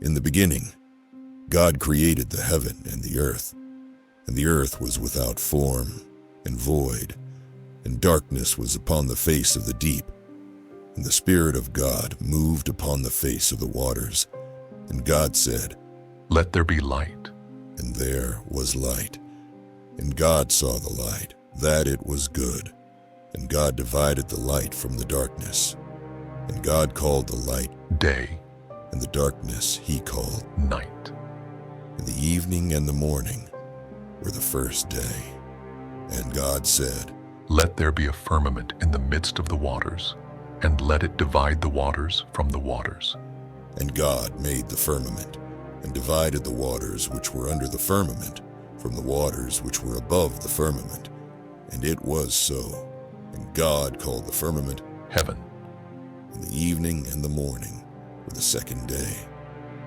In the beginning, God created the heaven and the earth was without form and void, and darkness was upon the face of the deep. And the Spirit of God moved upon the face of the waters. And God said, "Let there be light." And there was light. And God saw the light, that it was good. And God divided the light from the darkness. And God called the light Day, and the darkness he called. night. And the evening and the morning were the first day. And God said, "Let there be a firmament in the midst of the waters, and let it divide the waters from the waters." And God made the firmament, and divided the waters which were under the firmament from the waters which were above the firmament. And it was so. And God called the firmament Heaven. And the evening and the morning were the second day.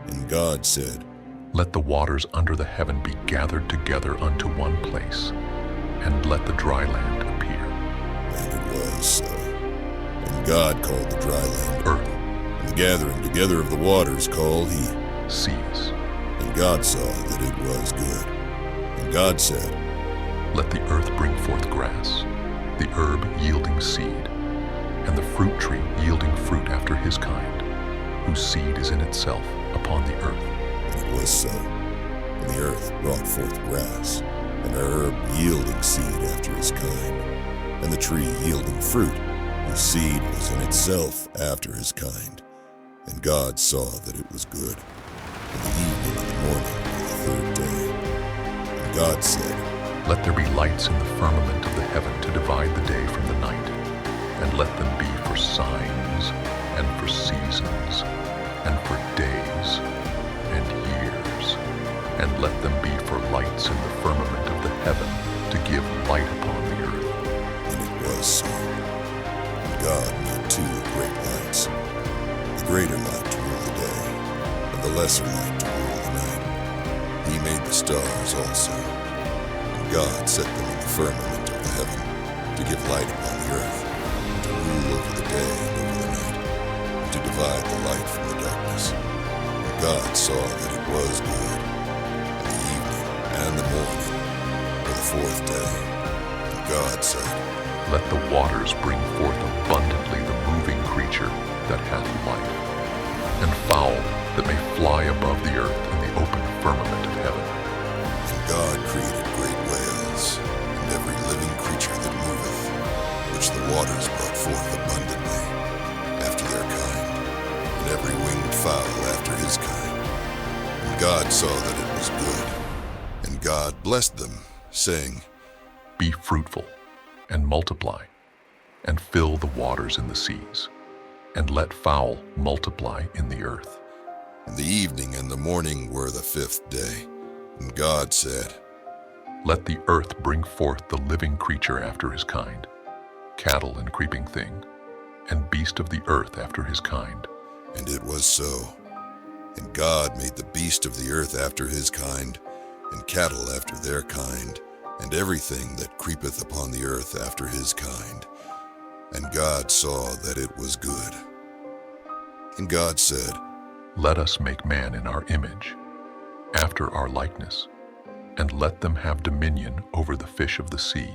And God said, "Let the waters under the heaven be gathered together unto one place, and let the dry land appear." And it was so. And God called the dry land Earth. and the gathering together of the waters called he. Seas. And God saw that it was good. And God said, "Let the earth bring forth grass, the herb yielding seed, and the fruit tree yielding fruit after his kind, whose seed is in itself upon the earth." And it was so. And the earth brought forth grass, and a herb yielding seed after his kind, and the tree yielding fruit, whose seed was in itself after his kind. And God saw that it was good. And the evening and the morning were the third day. And God said, "Let there be lights in the firmament of the heaven to divide the day from the night, and let them be for signs, and for seasons, and for days, and years, and let them be for lights in the firmament of the heaven to give light upon the earth." And it was so. And God made two great lights, the greater light to rule the day, and the lesser light to rule the night. He made the stars also. And God set them in the firmament of the heaven to give light upon the earth, and to rule over the day and over the night, and to divide the light from the darkness. And God saw that it was good. And the evening and the morning were the fourth day. And God said, "Let the waters bring forth abundantly the moving creature that hath life, and fowl that may fly above the earth in the open firmament of heaven." And God created great whales, and every living creature that moveth, which the waters brought forth abundantly, after their kind, and every winged fowl after his kind. And God saw that it was good. And God blessed them, saying, "Be fruitful, and multiply, and fill the waters in the seas, and let fowl multiply in the earth." And the evening and the morning were the fifth day. And God said, "Let the earth bring forth the living creature after his kind, cattle and creeping thing, and beast of the earth after his kind." And it was so. And God made the beast of the earth after his kind, and cattle after their kind, and everything that creepeth upon the earth after his kind. And God saw that it was good. And God said, "Let us make man in our image, after our likeness, and let them have dominion over the fish of the sea,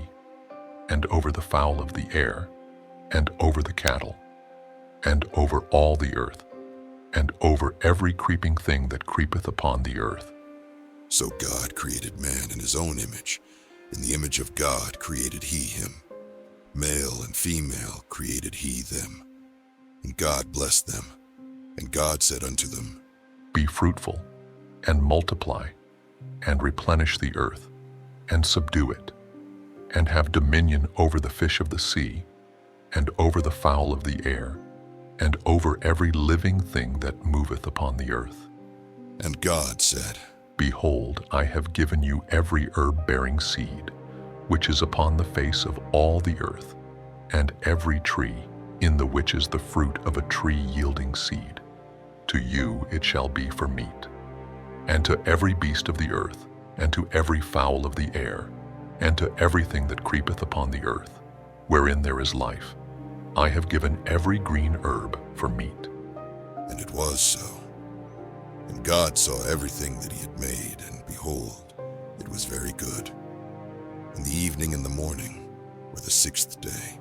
and over the fowl of the air, and over the cattle, and over all the earth, and over every creeping thing that creepeth upon the earth." So God created man in his own image. In the image of God created he him. Male and female created he them. And God blessed them. And God said unto them, "Be fruitful, and multiply, and replenish the earth, and subdue it, and have dominion over the fish of the sea, and over the fowl of the air, and over every living thing that moveth upon the earth." And God said, "Behold, I have given you every herb-bearing seed, which is upon the face of all the earth, and every tree, in the which is the fruit of a tree yielding seed. To you it shall be for meat. And to every beast of the earth, and to every fowl of the air, and to everything that creepeth upon the earth, wherein there is life, I have given every green herb for meat." And it was so. And God saw everything that he had made, and behold, it was very good. And the evening and the morning were the sixth day.